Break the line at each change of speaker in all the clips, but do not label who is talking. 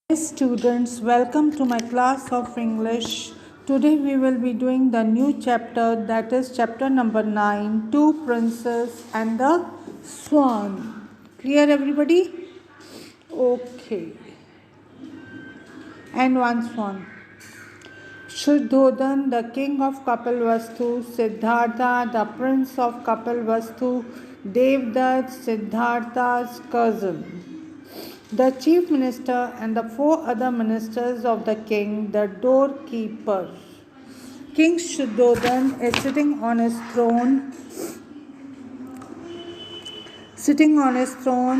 Students, welcome to my class of English. Today we will be doing the new chapter, that is chapter number 9, Two Princes and the Swan. Clear everybody? Okay. And one swan. Shuddhodhan, the king of Kapilvastu, Siddhartha, the prince of Kapilvastu, Devdutt, Siddhartha's cousin. The chief minister and the four other ministers of the king, the doorkeeper. King Shuddhodhan is sitting on his throne.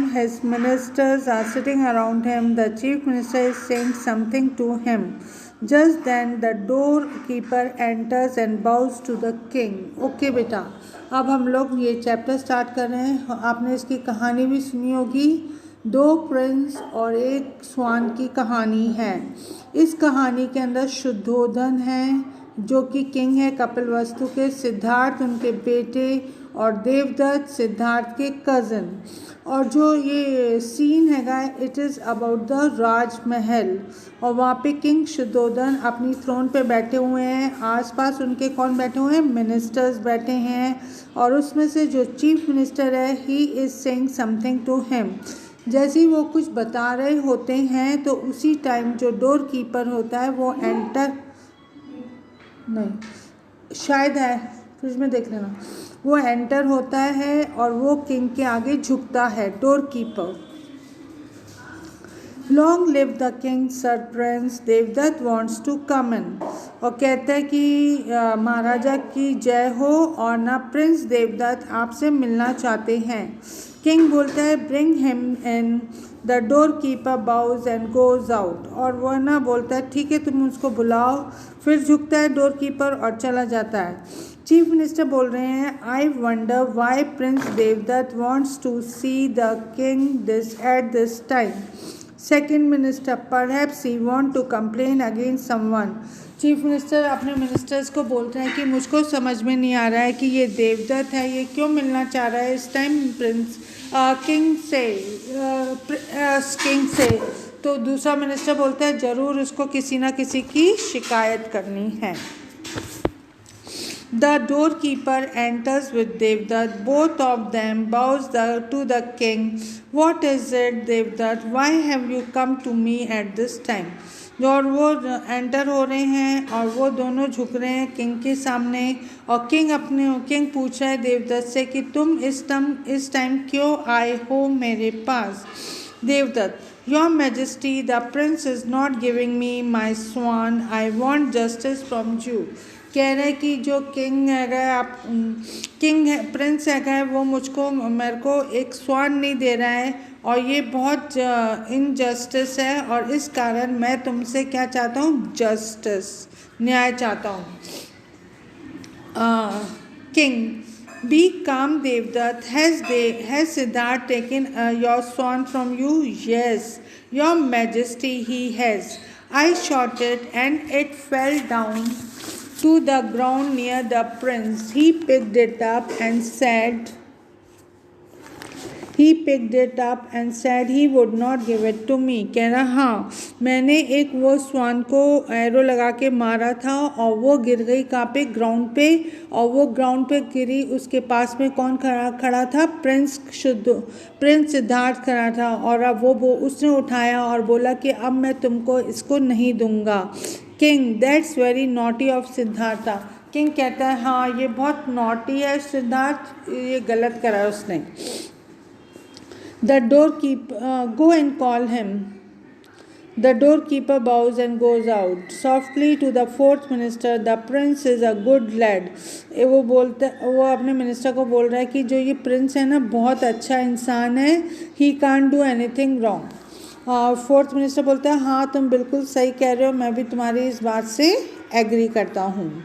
His ministers are sitting around him. The chief minister is saying something to him. Just then the doorkeeper enters and bows to the king. Okay बेटा, अब हम लोग ये chapter start कर रहे हैं. आपने इसकी कहानी भी सुनी होगी. दो प्रिंस और एक स्वान की कहानी है. इस कहानी के अंदर शुद्धोधन है जो कि किंग है कपिलवस्तु के, सिद्धार्थ उनके बेटे और देवदत्त सिद्धार्थ के कज़न. और जो ये सीन हैगा इट इज़ अबाउट द राजमहल. और वहाँ पे किंग शुद्धोधन अपनी थ्रोन पे बैठे हुए हैं. आसपास उनके कौन बैठे हुए हैं? मिनिस्टर्स बैठे हैं. और उसमें से जो चीफ मिनिस्टर है he is saying something to him. जैसे ही वो कुछ बता रहे होते हैं तो उसी टाइम जो डोर कीपर होता है वो एंटर नहीं शायद है, फ्रिज में देख लेना. वो एंटर होता है और वो किंग के आगे झुकता है. Door keeper. Long live the king sir prince Devadatta wants to come in. और कहता है कि महाराजा की जय हो और ना प्रिंस देवदत्त आपसे मिलना चाहते हैं. किंग बोलता है bring him in. The door keeper bows and goes out. और वो ना बोलता है ठीक है तुम उसको बुलाओ. फिर झुकता है डोर कीपर और चला जाता है. चीफ मिनिस्टर बोल रहे हैं I wonder why prince Devadatta wants to see the king this at this time. Second minister perhaps he want to complain against someone. Chief minister अपने मिनिस्टर्स को बोलते हैं कि मुझको समझ में नहीं आ रहा है कि ये देवदत्त है, ये क्यों मिलना चाह रहा है इस टाइम प्रिंस किंग से. तो दूसरा मिनिस्टर बोलता है ज़रूर उसको किसी ना किसी की शिकायत करनी है. The doorkeeper enters with Devdutt. Both of them bows to the king. What is it, Devdutt? Why have you come to me at this time? और वो एंटर हो रहे हैं और वो दोनों झुक रहे हैं किंग के सामने. और किंग पूछ रहा है देवदत्त से कि तुम इस टाइम क्यों आए हो मेरे पास. Devadatta your majesty the prince is not giving me my swan. I want justice from you. कह रहे कि जो किंग है प्रिंस है वो मेरे को एक स्वान नहीं दे रहा है और ये बहुत इनजस्टिस है और इस कारण मैं तुमसे क्या चाहता हूँ? जस्टिस, न्याय चाहता हूँ. King be calm Devadatta. Has Siddhartha taken your swan from you? Yes your majesty he has. I shot it and it fell down to the ground near the prince. He picked it up and said he would not give it to me. कह रहा हाँ मैंने एक वो स्वान को arrow लगा के मारा था और वो गिर गई कहाँ पे? ग्राउंड पे. और वो ग्राउंड पे गिरी. उसके पास में कौन खड़ा था? प्रिंस सिद्धार्थ खड़ा था. और अब वो उसने उठाया और बोला कि अब मैं तुमको इसको नहीं दूंगा. King that's very naughty of Siddhartha. King कहता है हाँ ये बहुत नॉटी है सिद्धार्थ, ये गलत करा उसने. The go and call him. The door keeper bows and goes out softly to the fourth minister. The prince is a good lad. वो अपने मिनिस्टर को बोल रहा है कि जो ये प्रिंस है ना बहुत अच्छा इंसान है. He can't do anything wrong. और फोर्थ मिनिस्टर बोलता है हाँ तुम बिल्कुल सही कह रहे हो, मैं भी तुम्हारी इस बात से एग्री करता हूँ.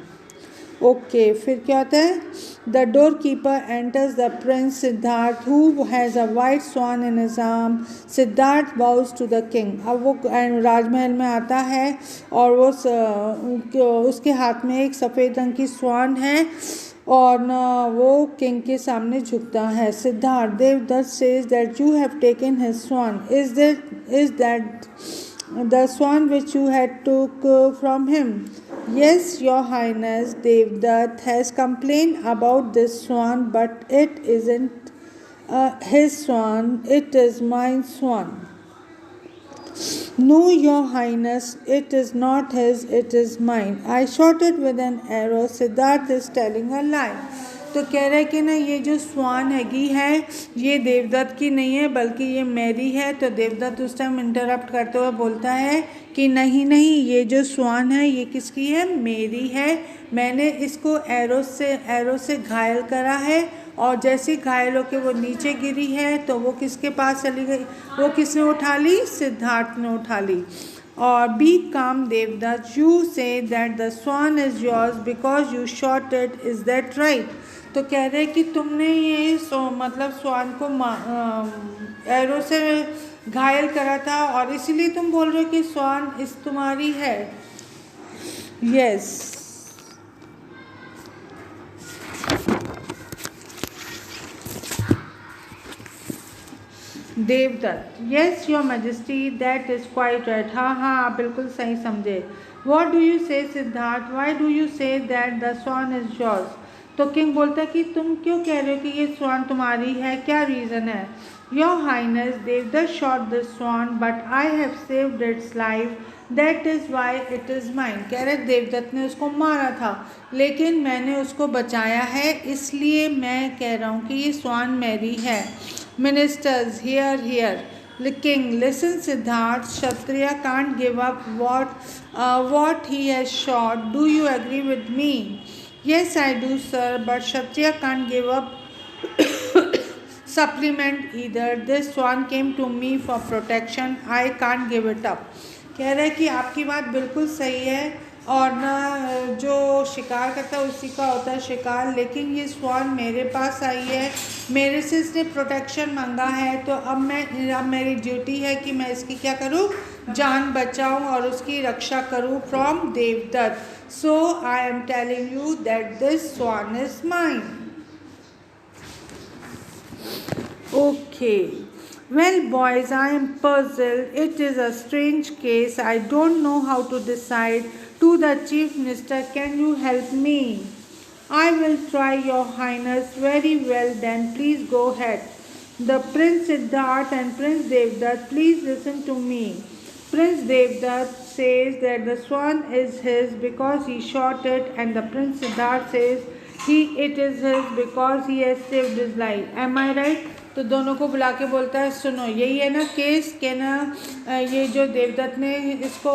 ओके फिर क्या होता है? The door keeper enters the prince Siddhartha who has a white swan in his arm. Siddhartha bows to the king. अब वो राजमहल में आता है और वो उसके हाथ में एक सफ़ेद रंग की स्वान है और न वो किंग के सामने झुकता है. Siddhartha Devadatta says that you have taken his swan. Is that the swan which you had took from him. Yes, your highness, Devdutt has complained about this swan, but it isn't his swan, it is my swan. No, your highness, it is not his, it is mine. I shot it with an arrow. Siddharth is telling a lie. तो कह रहा है कि ना ये जो स्वान हैगी है ये देवदत्त की नहीं है बल्कि ये मेरी है। तो देवदत्त उस टाइम इंटरप्ट करते हुए बोलता है कि नहीं नहीं, ये जो स्वान है ये किसकी है, मेरी है। मैंने इसको एरो से घायल करा है और जैसे घायल होकर वो नीचे गिरी है तो वो किसके पास चली गई, वो किसने उठा ली, सिद्धार्थ ने उठा ली। और be calm Devadatta, you say that the swan is yours because you shot it, is that right. तो कह रहे कि तुमने ये मतलब स्वान को एरो से घायल करा था और इसीलिए तुम बोल रहे हो कि स्वान इस तुम्हारी है। Yes Devadatta, yes your majesty, that is quite right. हाँ हाँ, आप बिल्कुल सही समझे। What do you say Siddhartha, why do you say that the swan is yours. तो किंग बोलता है कि तुम क्यों कह रहे हो कि ये स्वान तुम्हारी है, क्या रीज़न है। Your highness, Devadatta shot the swan but I have saved its life, that is why it is mine. कह रहे देवदत्त ने उसको मारा था लेकिन मैंने उसको बचाया है, इसलिए मैं कह रहा हूँ कि ये स्वान मेरी है। Ministers, here King, listen Siddharth, Kshatriya can't give up what he has shot. Do you agree with me? Yes, I do, sir, but Kshatriya can't give up supplement either. This swan came to me for protection. I can't give it up. कह रहे हैं कि आपकी बात बिल्कुल सही है और ना जो शिकार करता है उसी का होता है शिकार, लेकिन ये स्वान मेरे पास आई है, मेरे से इसने प्रोटेक्शन मांगा है, तो अब मेरी ड्यूटी है कि मैं इसकी क्या करूँ, जान बचाऊँ और उसकी रक्षा करूँ from Devadatta. So I am telling you that this swan is mine. Okay, well boys, I am puzzled. It is a strange case. I don't know how to decide. To the chief minister, can you help me? I will try, your highness. Very well then, please go ahead. The Prince Siddharth and Prince Devdutt, please listen to me. Prince Devdutt says that the swan is his because he shot it, and the Prince Siddharth says it is his because he has saved his life. Am I right? तो दोनों को बुला के बोलता है सुनो, यही है ना केस के ना ये जो देवदत्त ने इसको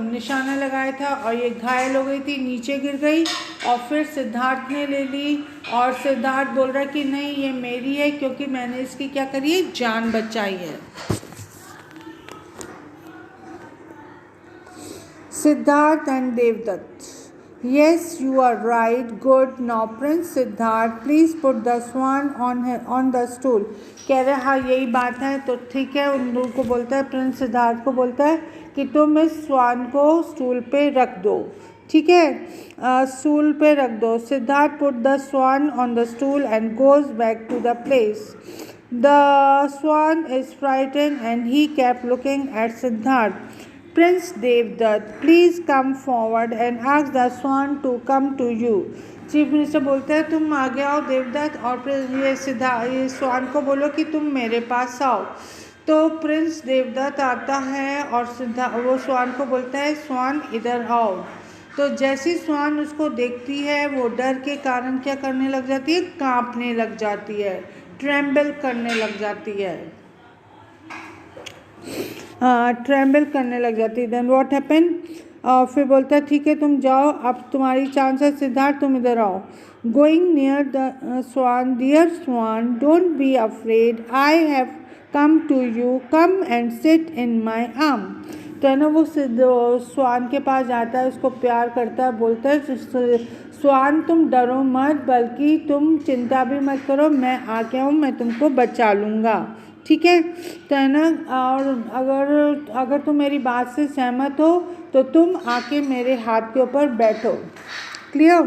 निशाना लगाया था और ये घायल हो गई थी, नीचे गिर गई और फिर सिद्धार्थ ने ले ली और सिद्धार्थ बोल रहा है कि नहीं ये मेरी है क्योंकि मैंने इसकी क्या करी है, जान बचाई है। Siddhartha and Devadatta, yes, you are right. Good. Now, Prince Siddharth, please put the swan on the stool. कह रहे हाँ यही बात है, तो ठीक है। उन लोगों को बोलता है, प्रिंस सिद्धार्थ को बोलता है कि तुम इस स्वान को स्टूल पे रख दो, ठीक है, स्टूल पे रख दो। Siddhartha put the swan on the stool and goes back to the place. The swan is frighten and he kept looking at Siddharth. Prince Devdutt, please come forward and ask the swan to come to you. Chief minister बोलता है तुम आगे आओ देवदत्त और ये स्वान को बोलो कि तुम मेरे पास आओ। तो प्रिंस देवदत्त आता है और वो स्वान को बोलता है स्वान इधर आओ। तो जैसी स्वान उसको देखती है वो डर के कारण क्या करने लग जाती है, कांपने लग जाती है, ट्रेम्बल करने लग जाती है, ट्रेम्बल करने लग जाती है। देन व्हाट हैपन, फिर बोलता है ठीक है तुम जाओ, अब तुम्हारी चांस है सिद्धार्थ, तुम इधर आओ। Going near the swan, dear swan don't be afraid, I have come to you, come and sit in my arm. तो है ना वो स्वान के पास जाता है, उसको प्यार करता है, बोलता है स्वान तुम डरो मत बल्कि तुम चिंता भी मत करो, मैं आ गया हूँ, मैं तुमको बचा लूँगा, ठीक है। तो है ना, और अगर तुम मेरी बात से सहमत हो तो तुम आके मेरे हाथ के ऊपर बैठो, clear.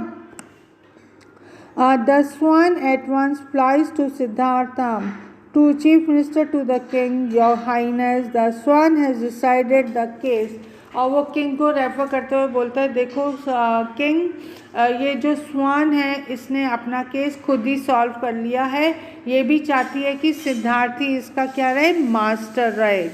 The swan at once flies to Siddhartha arm, To Chief Minister to the King, Your Highness, the Swan has decided the case. और वो किंग को रेफर करते हुए बोलता है, देखो किंग, ये जो स्वान है इसने अपना केस खुद ही सॉल्व कर लिया है। ये भी चाहती है कि सिद्धार्थी इसका क्या रहे, मास्टर रहे।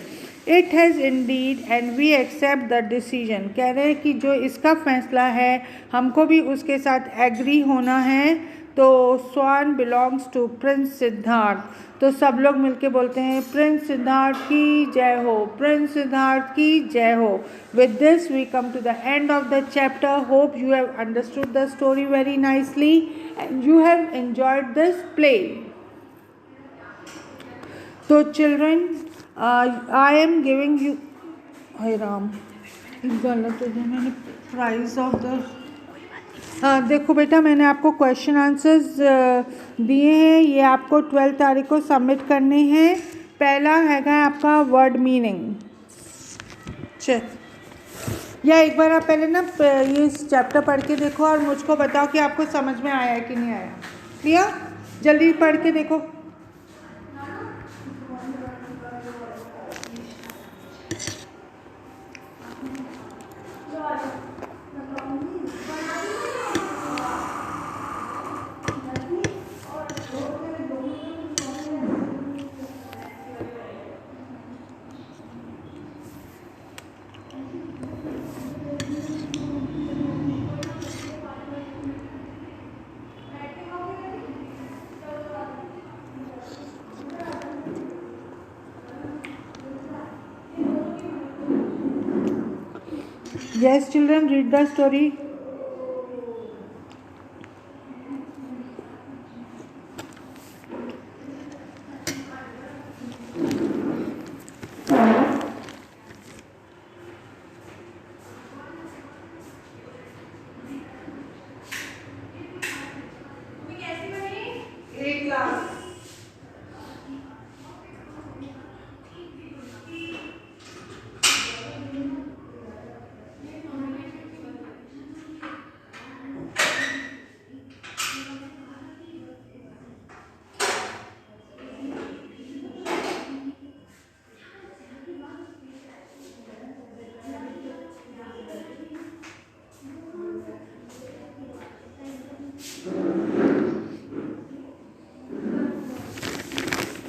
It has indeed and we accept the decision. कह रहे हैं कि जो इसका फैसला है हमको भी उसके साथ एग्री होना है। तो स्वान बिलोंग्स टू प्रिंस सिद्धार्थ। तो सब लोग मिलके बोलते हैं, प्रिंस सिद्धार्थ की जय हो, प्रिंस सिद्धार्थ की जय हो। With this we come to the end of the chapter. Hope you have understood the story very nicely and you have enjoyed this play. तो children, I am giving you, हाय राम, गलत है, मैंने प्राइज ऑफ द, देखो बेटा, मैंने आपको question answers दिए हैं, ये आपको 12 तारीख को सबमिट करने हैं। पहला हैगा आपका वर्ड मीनिंग। चल, या एक बार आप पहले ना ये चैप्टर पढ़ के देखो और मुझको बताओ कि आपको समझ में आया है कि नहीं आया। क्लियर? जल्दी पढ़ के देखो। Yes, children, read the story.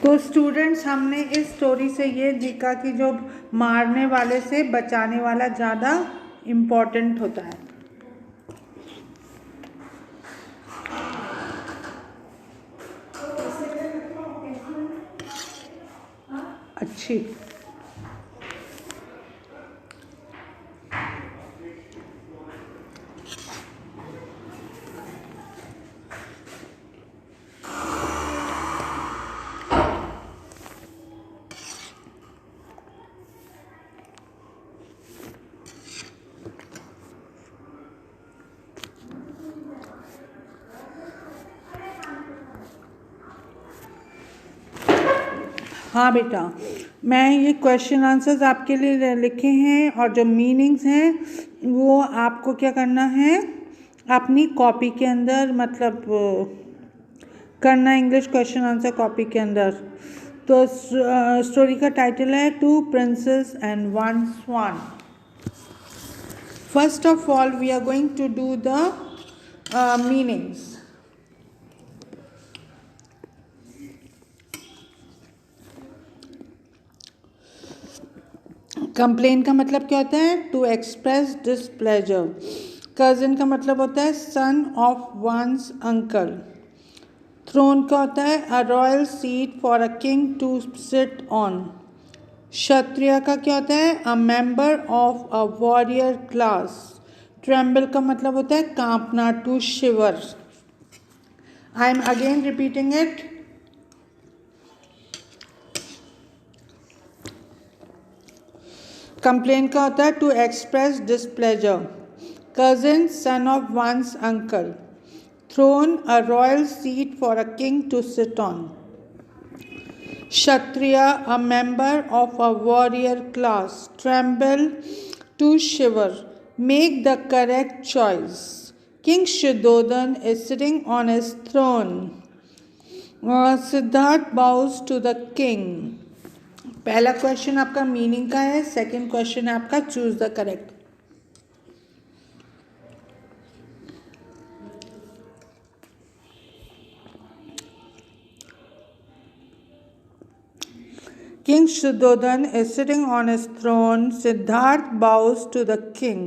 तो स्टूडेंट्स, हमने इस स्टोरी से ये सीखा कि जो मारने वाले से बचाने वाला ज़्यादा इम्पोर्टेंट होता है। अच्छी, हाँ बेटा, मैं ये क्वेश्चन आंसर्स आपके लिए लिखे हैं और जो मीनिंग्स हैं वो आपको क्या करना है, अपनी कॉपी के अंदर, मतलब करना इंग्लिश क्वेश्चन आंसर कॉपी के अंदर। तो स्टोरी का टाइटल है 2 Princes and 1 Swan। First of all we are going to do the meanings. Complain का मतलब क्या होता है, टू एक्सप्रेस डिसप्लेजर। कज़न का मतलब होता है son of one's uncle. Throne का होता है a royal seat for a king to sit on. Kshatriya का क्या होता है, a member of a warrior class. Trembling का मतलब होता है कांपना, to shiver. I am again repeating it. Complain का होता है to express displeasure. Cousin, son of one's uncle. Throne, a royal seat for a king to sit on. Kshatriya, a member of a warrior class. Tremble, to shiver. Make the correct choice. King Shuddhodhan is sitting on his throne. Siddhartha bows to the king. पहला question आपका meaning का है, second question है आपका choose the correct. King Shuddhodhan is sitting on his throne. Siddharth bows to the king.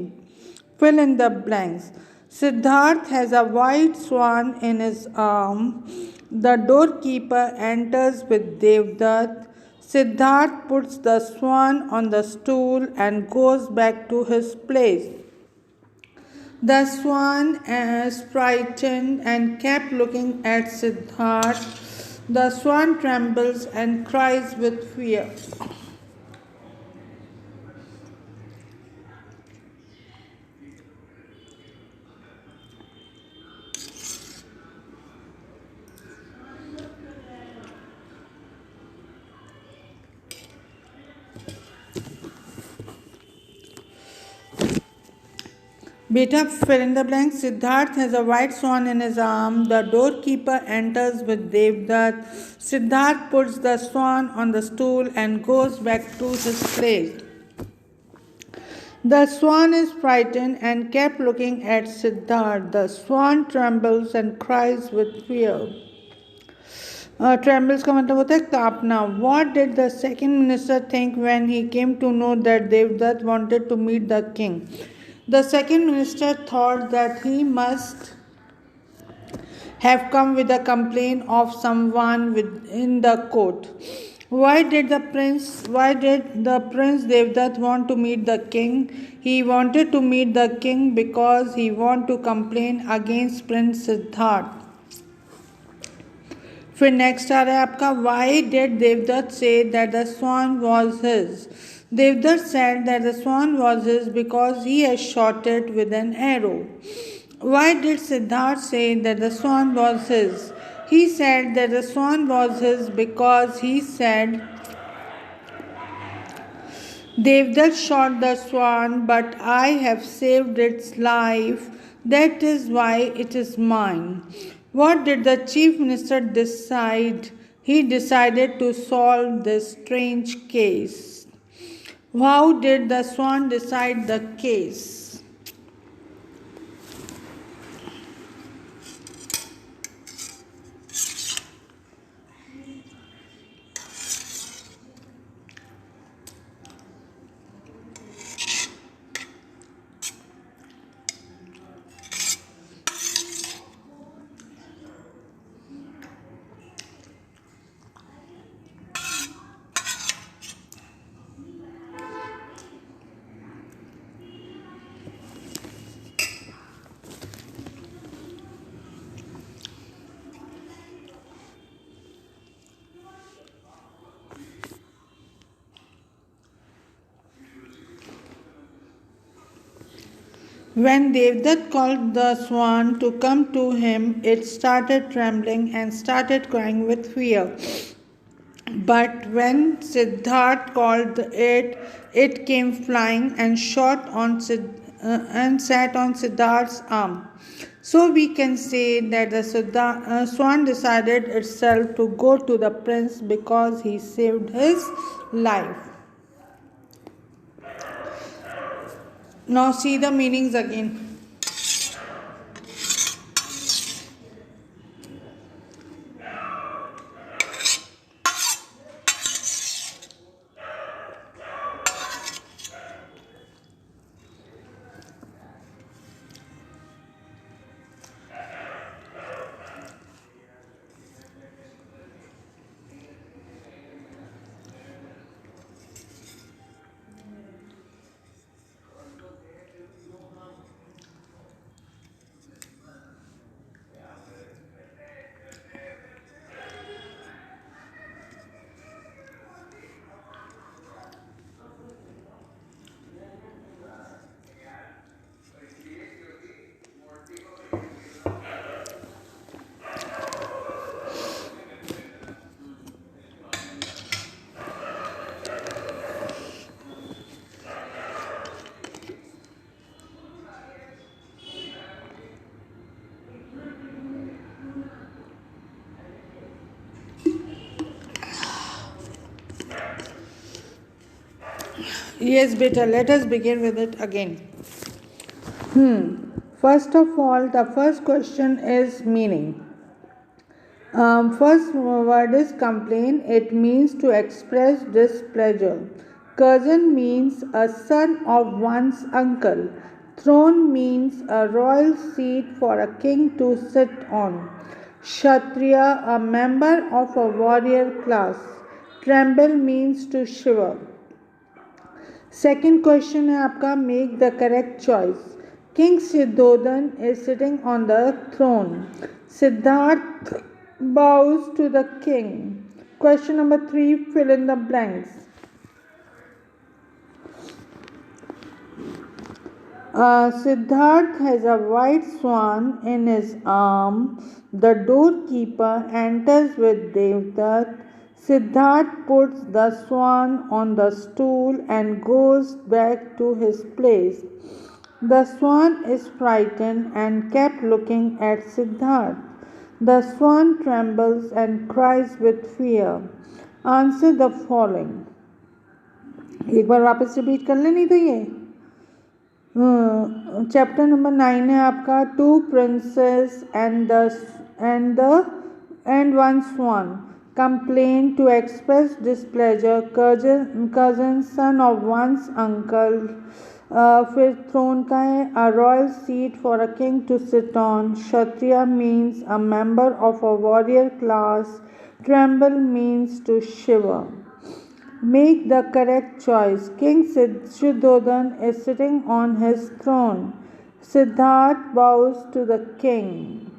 Fill in the blanks. Siddharth has a white swan in his arm. The doorkeeper enters with Devdutt. Siddharth puts the swan on the stool and goes back to his place. The swan is frightened and kept looking at Siddharth. The swan trembles and cries with fear. Beta, fill in the blank. Siddharth has a white swan in his arm. The doorkeeper enters with Devdutt. Siddharth puts the swan on the stool and goes back to his place. The swan is frightened and kept looking at Siddharth. The swan trembles and cries with fear. Trembles का मतलब होता है कांपना. What did the second minister think when he came to know that Devdutt wanted to meet the king? The second minister thought that he must have come with a complaint of someone within the court. Why did the prince Devdutt want to meet the king? He wanted to meet the king because he wanted to complain against Prince Siddharth. फिर next आ रहा है आपका why did Devadatta say that the swan was his. Devadatta said that the swan was his because he has shot it with an arrow. Why did Siddhartha say that the swan was his? He said that the swan was his because he said Devdutt shot the swan, but I have saved its life. That is why it is mine. What did the chief minister decide? He decided to solve this strange case. How did the swan decide the case? When Devdutt called the swan to come to him, it started trembling and started crying with fear. But when Siddharth called it, it came flying and sat on Siddharth's arm. So we can say that the swan decided itself to go to the prince because he saved his life. Now see the meanings again. Yes, beta, let us begin with it again. First of all, the first question is meaning. First word is complain. It means to express displeasure. Cousin means a son of one's uncle. Throne means a royal seat for a king to sit on. Kshatriya, a member of a warrior class. Tremble means to shiver. Second question है आपका make the correct choice. King Siddhodhan is sitting on the throne. Siddharth bows to the king. Question number 3, fill in the blanks. Siddharth has a white swan in his arm. The doorkeeper enters with Devdutt. Siddharth puts the swan on the stool and goes back to his place. The swan is frightened and kept looking at Siddharth. The swan trembles and cries with fear. Answer the following. एक बार वापस repeat कर ले, नहीं तो ये chapter number 9 है आपका. 2 princes and one swan complain to express displeasure. Cousin son of one's uncle. फिर throne का है a royal seat for a king to sit on. Kshatriya means a member of a warrior class. Tremble means to shiver. Make the correct choice. King Siddhodhan is sitting on his throne. Siddharth bows to the king.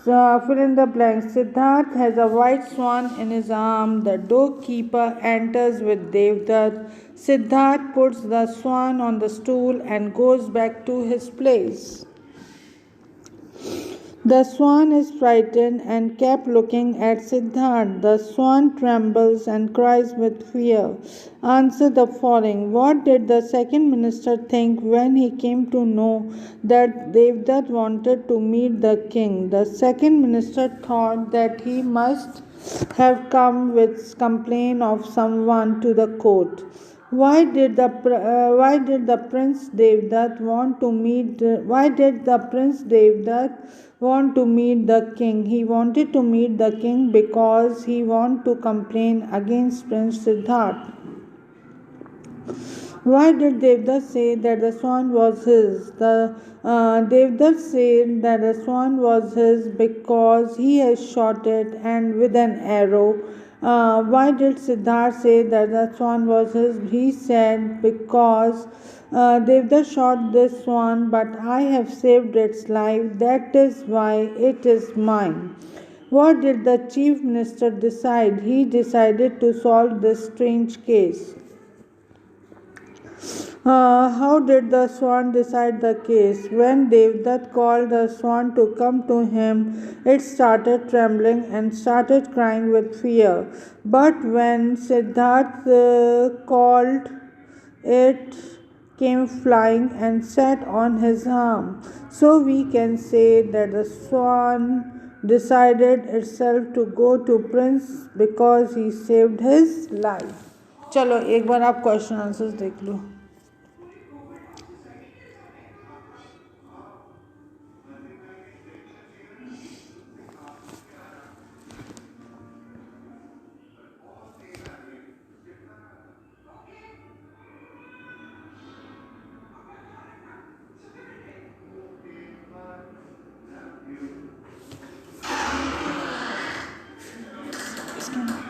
So fill in the blanks. Siddharth has a white swan in his arm. The doorkeeper enters with Devdutt. Siddharth puts the swan on the stool and goes back to his place. The swan is frightened and kept looking at Siddharth. The swan trembles and cries with fear. Answer the following. What did the second minister think when he came to know that Devdutt wanted to meet the king? The second minister thought that he must have come with complaint of someone to the court. Why did the prince Devdutt want to meet? Why did the prince Devdutt want to meet the king? He wanted to meet the king because he wanted to complain against Prince Siddharth. Why did Devdutt say that the swan was his? Devdutt said that the swan was his because he has shot it and with an arrow. Why did Siddharth say that the swan was his? He said because Devdutt shot this swan, but I have saved its life. That is why it is mine. What did the chief minister decide? He decided to solve this strange case. How did the swan decide the case? When Devdutt called the swan to come to him, it started trembling and started crying with fear. But when Siddharth called, it came flying and sat on his arm. So we can say that the swan decided itself to go to Prince because he saved his life. चलो एक बार आप question answers देख लो.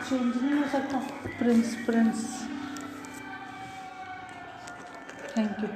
Change नहीं हो सकता. Prince thank you.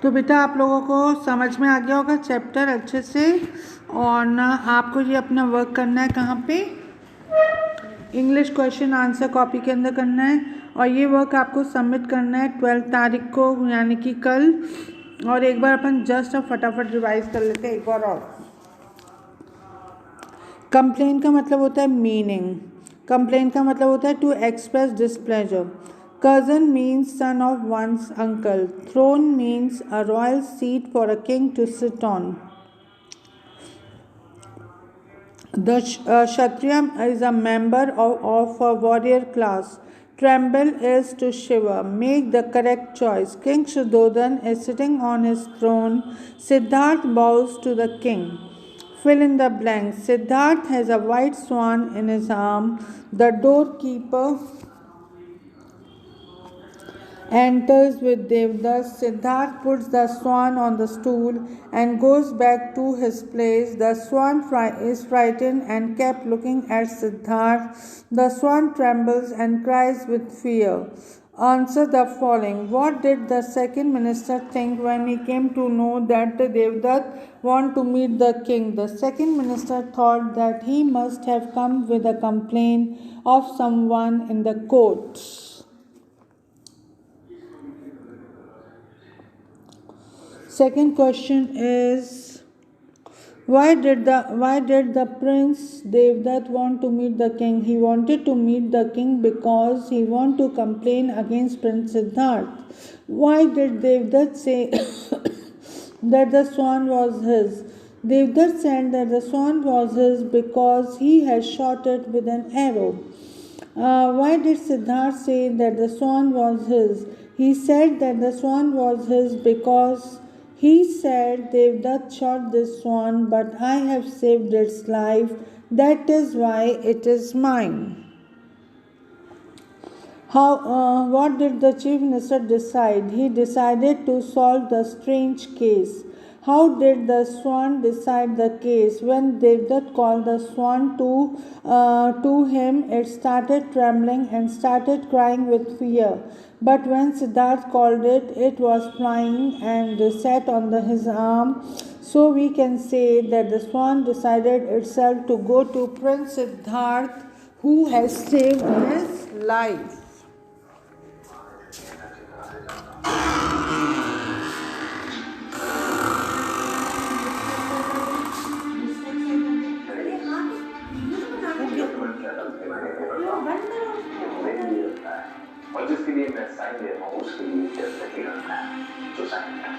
तो बेटा आप लोगों को समझ में आ गया होगा चैप्टर अच्छे से। और ना आपको ये अपना वर्क करना है कहाँ पे, इंग्लिश क्वेश्चन आंसर कॉपी के अंदर करना है। और ये वर्क आपको सबमिट करना है 12 तारीख को, यानी कि कल। और एक बार अपन जस्ट अब फटाफट रिवाइज कर लेते हैं एक बार और। कंप्लेन का मतलब होता है मीनिंग, कंप्लेन का मतलब होता है to express displeasure. Cousin means son of one's uncle. Throne means a royal seat for a king to sit on. The Kshatriya is a member of a warrior class. Tremble is to shiver. Make the correct choice. King Shuddhodhan is sitting on his throne. Siddharth bows to the king. Fill in the blanks. Siddharth has a white swan in his arm. The doorkeeper enters with Devdas. Siddharth puts the swan on the stool and goes back to his place. The swan is frightened and kept looking at Siddharth. The swan trembles and cries with fear. Answer the following. What did the second minister think when he came to know that Devdutt wanted to meet the king? The second minister thought that he must have come with a complaint of someone in the court. Second question is, why did the prince Devdutt want to meet the king? He wanted to meet the king because he wanted to complain against Prince Siddharth. Why did Devdutt say that the swan was his? Devdutt said that the swan was his because he had shot it with an arrow. Why did Siddharth say that the swan was his? He said that the swan was his because he said, Devdutt shot this swan, but I have saved its life. That is why it is mine. What did the chief minister decide? He decided to solve the strange case. How did the swan decide the case? When Devdutt called the swan to him, it started trembling and started crying with fear. But when Siddharth called it, it was flying and sat on his arm. So we can say that the swan decided itself to go to Prince Siddharth, who has saved his life.
और जिसके लिए मैं sign दे रहा हूँ उसके लिए जल्द नहीं रहता है जो साइन